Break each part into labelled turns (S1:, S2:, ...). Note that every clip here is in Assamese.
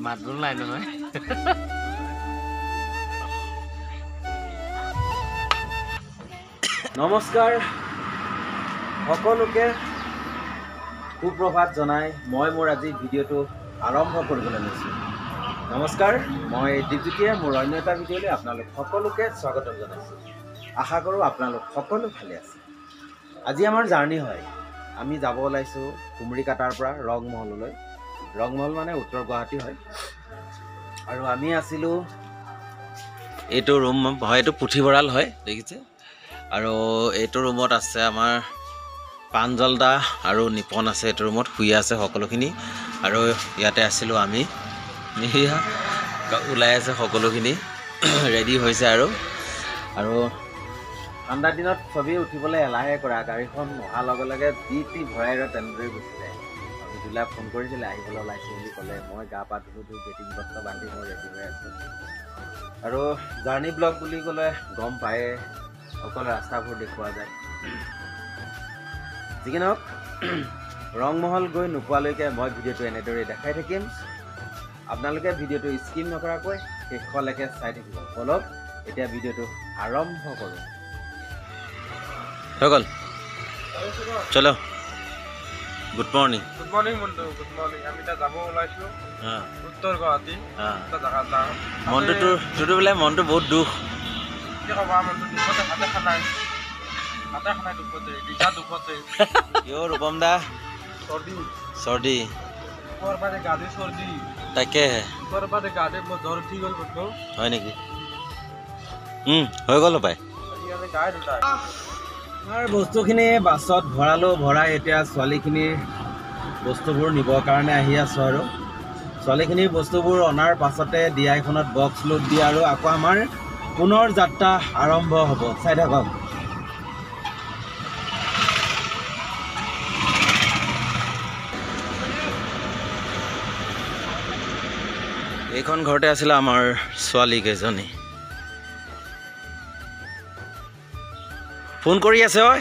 S1: মাতবোল নাই নহয়
S2: নমস্কাৰ সকলোকে সুপ্ৰভাত জনাই মই মোৰ আজি ভিডিঅ'টো আৰম্ভ কৰিবলৈ লৈছোঁ। নমস্কাৰ, মই দীপজ্যোতিয়ে মোৰ অন্য এটা ভিডিঅ'লৈ আপোনালোক সকলোকে স্বাগতম জনাইছোঁ। আশা কৰোঁ আপোনালোক সকলো ভালে আছে। আজি আমাৰ জাৰ্ণি হয়। আমি যাব ওলাইছোঁ কুমৰিকাটাৰ পৰা ৰংমহললৈ। ৰংমহল মানে উত্তৰ গুৱাহাটী হয়। আৰু আমি আছিলোঁ এইটো ৰুম হয়, এইটো পুথিভঁৰাল হয় দেখিছে। আৰু এইটো ৰুমত আছে আমাৰ প্ৰাঞ্জল দা আৰু নিপন আছে। এইটো ৰুমত শুই আছে সকলোখিনি। আৰু ইয়াতে আছিলোঁ আমি। ওলাই আছে সকলোখিনি ৰেডি হৈছে। আৰু ঠাণ্ডা দিনত ছবি উঠিবলৈ এলাহে কৰা, গাড়ীখন অহাৰ লগে লগে যি টি ভৰাই আৰু তেনেদৰে গুচি যায়। বিদুলাই ফোন কৰিছিলে আহিবলৈ ওলাইছোঁ বুলি ক'লে। মই গা পা ধুলোঁ, বেটিং বস্ত্ৰ বান্ধি মই ৰেডি হৈ আছোঁ। আৰু জাৰ্ণি ব্লগ বুলি ক'লে গম পায়ে, সকলো ৰাস্তাবোৰ দেখুওৱা যায়। যি কি নহওক, ৰংমহল গৈ নোপোৱালৈকে মই ভিডিঅ'টো এনেদৰে দেখাই থাকিম। আপোনালোকে ভিডিঅ'টো স্কিপ নকৰাকৈ শেষলৈকে চাই থাকিব। বলক এতিয়া ভিডিঅ'টো আৰম্ভ কৰোঁ। হৈ গ'ল, চলো। Good morning.
S3: গুড মৰ্ণিং বন্ধু, গুড মৰ্ণিং। আমি এতিয়া যাব ওলাইছোঁ উত্তৰ গুৱাহাটী এটা জেগাত যাওঁ।
S2: মনটো বোলে মনটো বহুত দুখ।
S3: কি ক'বা, মনটো দুখতে হাতে খানাই দুখতে দিশা দুখতে।
S2: কিয় ৰূপম দা? চৰ্দি
S3: ওপৰ পাৰে গাড়ী চৰ্দি।
S2: তাকেহে
S3: ওপৰ পাৰে গাড়ী মোৰ জ্বৰ উঠি গ'ল বন্ধু।
S2: হয় নেকি? হৈ গ'ল পাই।
S3: আমি গাই দুটাই
S2: আমাৰ বস্তুখিনি বাছত ভৰাই এতিয়া ছোৱালীখিনি বস্তুবোৰ নিবৰ কাৰণে আহি আছোঁ। আৰু ছোৱালীখিনিৰ বস্তুবোৰ অনাৰ পাছতে DI-খনত বক্স লোড দিয়ে আৰু আকৌ আমাৰ পুনৰ যাত্ৰা আৰম্ভ হ'ব। চাই থাকক। এইখন ঘৰতে আছিলে আমাৰ ছোৱালী কেইজনী। ফোন কৰি আছে। ঐ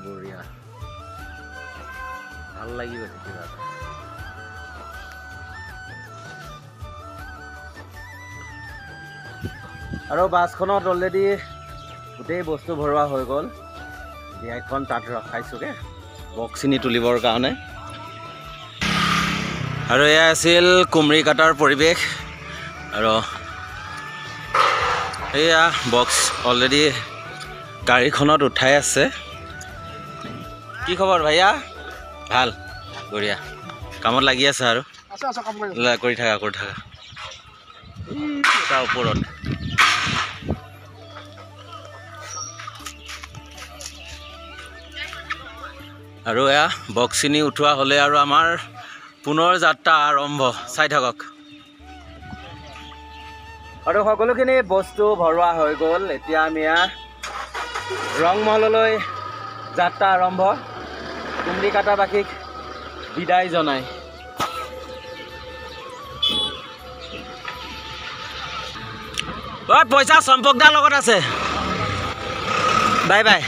S2: বঢ়িয়া, ভাল লাগি গৈছে কিবা এটা। আৰু বাছখনত অলৰেডি গোটেই বস্তু ভৰোৱা হৈ গ'ল। DI-খন তাত ৰখাইছোঁগৈ বক্সখিনি তুলিবৰ কাৰণে। আৰু এয়া আছিল কুমৰিকাটাৰ পৰিৱেশ। আৰু এয়া বক্স অলৰেডি গাড়ীখনত উঠাই আছে। কি খবৰ ভাইয়া? ভাল, বঢ়িয়া। কামত লাগি আছে আৰু কৰি থাকা তাৰ ওপৰত। আৰু এয়া বক্সখিনি উঠোৱা হ'লে আৰু আমাৰ পুনৰ যাত্ৰা আৰম্ভ। চাই থাকক। আৰু সকলোখিনি বস্তু ভৰোৱা হৈ গ'ল। এতিয়া আমি ৰংমহললৈ যাত্ৰা আৰম্ভ। কুমৰিকাটাবাসীক বিদায় জনাই। পইচা চম্পকদাৰ লগত আছে। Bye bye.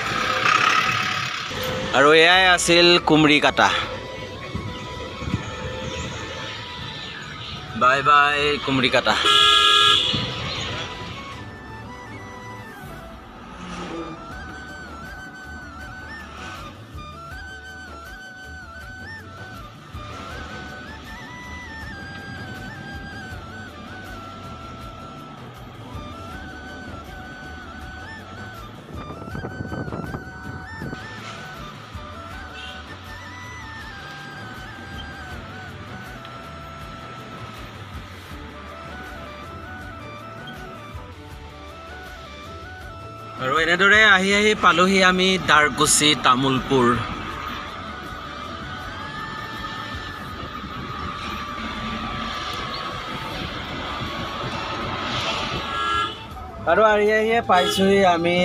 S2: আৰু এয়াই আছিল কুমৰিকাটা। Bye bye কুমৰিকাটা। আৰু এনেদৰে আহি পালোহি আমি দাৰকুছি তামোলপুৰ। আৰু আহি পাইছোহি আমি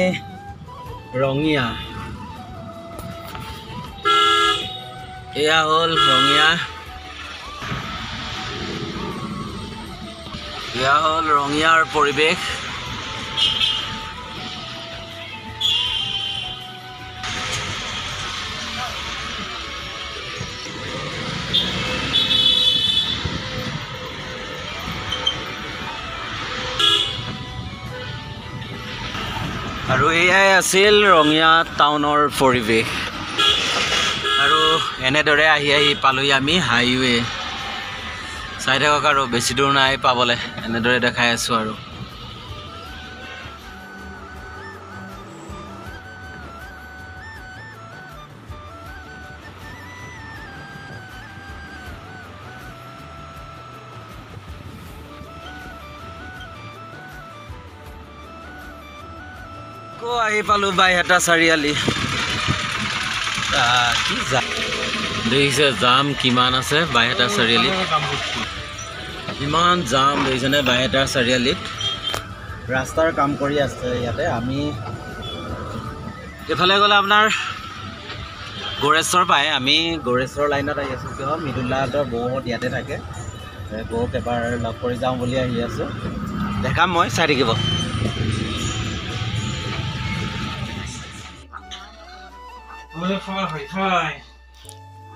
S2: ৰঙিয়া। এয়া হ'ল ৰঙিয়া। এয়া হ'ল ৰঙিয়াৰ পৰিৱেশ। এয়াই আছিল ৰঙিয়া টাউনৰ পৰিৱেশ আৰু এনেদৰে আহি পালোহি আমি হাইৱে চাই থাকক আৰু বেছি দূৰ নাই পাবলৈ এনেদৰে দেখাই আছোঁ আৰু আহি পালোঁ বাইহাটা চাৰিআলি কি দেখিছে জাম কিমান আছে বাইহাটা চাৰিআলিত ইমান জাম দেখিছেনে বাইহাটা চাৰিআলিত ৰাস্তাৰ কাম কৰি আছে ইয়াতে আমি এইফালে গ'লে আপোনাৰ গৌৰেশ্বৰ পায় আমি গৌৰেশ্বৰ লাইনত আহি আছোঁ কিয় মৃদুলাহঁতৰ বৌহঁত ইয়াতে থাকে বৌক এবাৰ লগ কৰি যাওঁ বুলি আহি আছোঁ দেখাম মই চাই থাকিব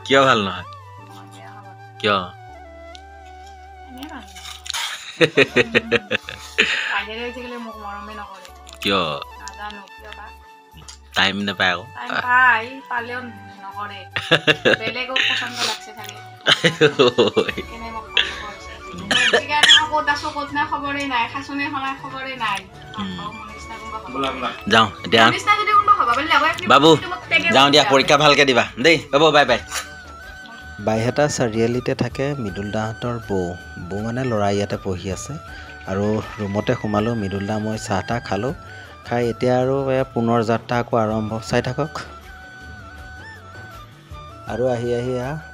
S2: কিয় ভাল নহয় কিয় কিয় টাইম নাপায় আকৌ যাওঁ এতিয়া বাবু যাওঁ দিয়া পৰীক্ষা ভালকৈ দিবা দেই বাবু বাই বাই বাইহাটা চাৰিআলিতে থাকে মৃদুল দাহঁতৰ বৌ মানে ল'ৰা ইয়াতে পঢ়ি আছে আৰু ৰুমতে সোমালোঁ মৃদুল দা মই চাহ তাহ খালোঁ খাই এতিয়া আৰু পুনৰ যাত্ৰা আকৌ আৰম্ভ চাই থাকক আৰু আহি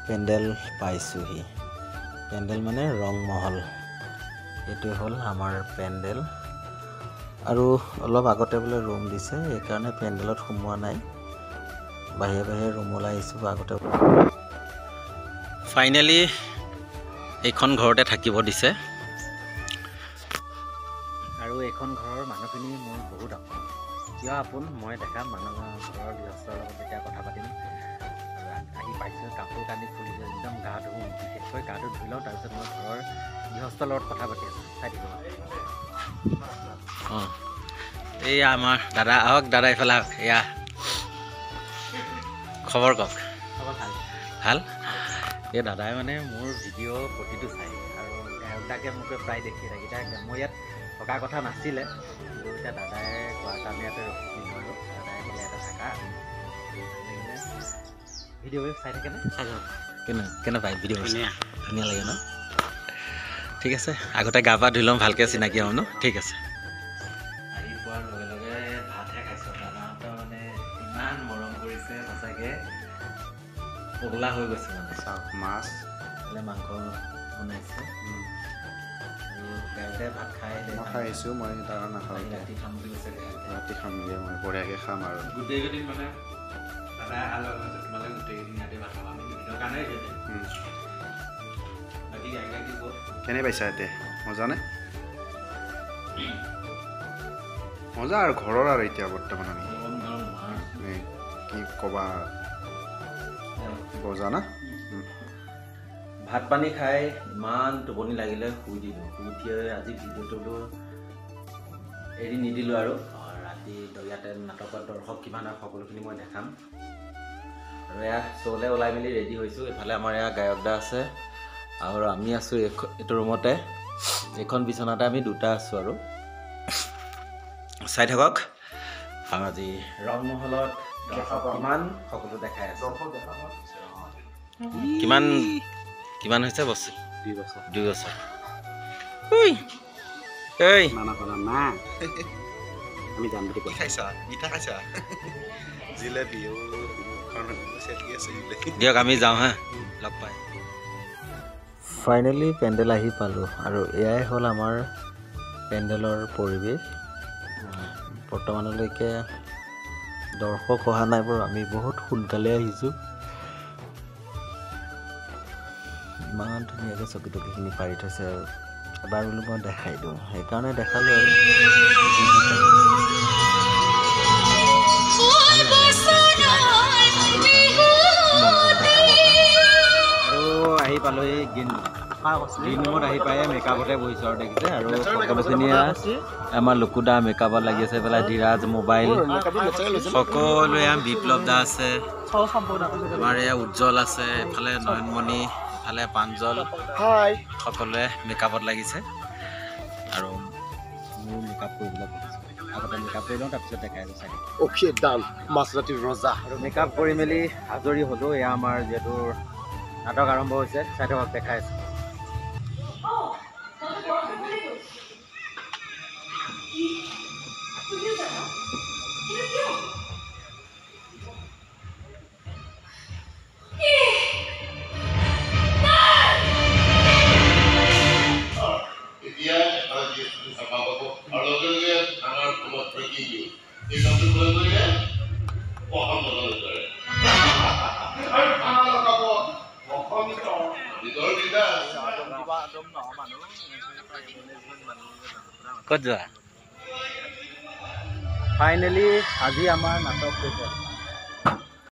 S2: পেণ্ডেল পাইছোঁহি পেণ্ডেল মানে ৰংমহল এইটোৱে হ'ল আমাৰ পেণ্ডেল আৰু অলপ আগতে বোলে ৰুম দিছে সেইকাৰণে পেণ্ডেলত সোমোৱা নাই বাহিৰে ৰুমলৈ আহিছোঁ আগতে ফাইনেলি এইখন ঘৰতে থাকিব দিছে আৰু এইখন ঘৰৰ মানুহখিনি মোৰ বহুত আপোন কিয় আপোন মই দেখাম মানুহ ঘৰৰ গৃহস্থৰ লগত যেতিয়া কথা পাতিম আহি পাইছোঁ কাপোৰ কানি খুলিছে একদম গা ধুওঁ বিশেষকৈ গাটো ধুই লওঁ তাৰপিছত মই ঘৰৰ গৃহস্থৰ লগত কথা পাতি আছোঁ চাই থাকিব অঁ এয়া আমাৰ দাদা আহক দাদা এইফালে আহক এয়া খবৰ কওক খবৰ ভাল ভাল এই দাদাই মানে মোৰ ভিডিঅ' প্ৰতিটো চাই আৰু গায়কদাকে মোকে প্ৰায় দেখি থাকে এতিয়া মই ইয়াত থকা কথা নাছিলে কিন্তু এতিয়া দাদাই কোৱা কাৰণে ইয়াতে ৰখিছিলোঁ আৰু দাদাই ক'লে এটা থাকা ভিডিঅ' চাই থাকেনে চাই থাকক কেনে পায় ভিডিঅ' ধুনীয়া লাগে ন ঠিক আছে আগতে গা পা ধুই ল'ম ভালকৈ চিনাকি হ'ম ন ঠিক আছে আহি পোৱাৰ লগে লগে ভাতহে খাইছোঁ দাদাহঁতৰ মানে ইমান মৰম কৰিছে সঁচাকৈ পগলা হৈ গৈছে মানে চাওক মাছ মাংস বনাইছে আৰু গায়কে ভাত খাই আহিছোঁ মই তাৰ নাখাওঁ ৰাতি খাম বুলি কৈছে ৰাতি খামগৈ মই বঢ়িয়াকৈ খাম আৰু গোটেইকেইদিন মানে দাদাই অহাৰ লগে লগে তোমালোকে গোটেইকেইদিন ইয়াতে ভাত খাম আমি দুদিনৰ কাৰণে বাকী গায়ক কেনে পাইছা ইয়াতে মজা নে মজা আৰু ঘৰৰ আৰু এতিয়া বৰ্তমান আমি কি ক'বা বজা না ভাত পানী খাই ইমান টোপনি লাগিলে শুই দিলোঁ শুই উঠি আজি ভিডিঅ'টো এৰি নিদিলোঁ আৰু ৰাতি ইয়াতে নাটকত দৰ্শক কিমান আৰু সকলোখিনি মই দেখাম আৰু এয়া শ্ব'লৈ ওলাই মেলি ৰেডি হৈছোঁ এইফালে আমাৰ এয়া গায়কদা আছে আৰু আমি আছোঁ এইটো ৰুমতে এইখন বিচনাতে আমি দুটা আছোঁ আৰু চাই থাকক আজি ৰংমহলত কিমান সকলো দেখাই আছে কিমান হৈছে বস্তু 2 বছৰ আমি যাম বুলি কৈ খাইছা মিঠা খাইছা দিয়ক আমি যাওঁ হা লগ পাই ফাইনেলি পেণ্ডেল আহি পালোঁ আৰু এয়াই হ'ল আমাৰ পেণ্ডেলৰ পৰিৱেশ বৰ্তমানলৈকে দৰ্শক অহা নাই বাৰু আমি বহুত সোনকালে আহিছোঁ ইমান ধুনীয়াকৈ চকী টকীখিনি পাৰি থৈছে আৰু এবাৰ বোলো মই দেখাই দিওঁ সেইকাৰণে দেখালোঁ আৰু আহি পালোঁ এই দিনত আহি পায়ে মেকআপতে বহিছোঁ আৰু দেখিছে আৰু সকলোখিনিয়ে আমাৰ লুকুদা মেকআপত লাগি আছে পেলাই ধীৰাজ মোবাইল সকলোৱে বিপ্লৱ দা আছে আমাৰ এয়া উজ্জ্বল আছে এফালে নয়নমণি এফালে প্ৰাঞ্জল সকলোৱে মেকআপত লাগিছে আৰু মোৰ মেকআপ কৰিবলৈ আগতে মেকআপ কৰি লওঁ তাৰপিছত দেখাই আছোঁ চাগে আৰু মেকআপ কৰি মেলি আজৰি হ'লোঁ এয়া আমাৰ যিহেতু নাটক আৰম্ভ হৈছে চাই থাকক দেখাই আছোঁ ক'ত যোৱা ফাইনেলি আজি আমাৰ নাটক হৈছে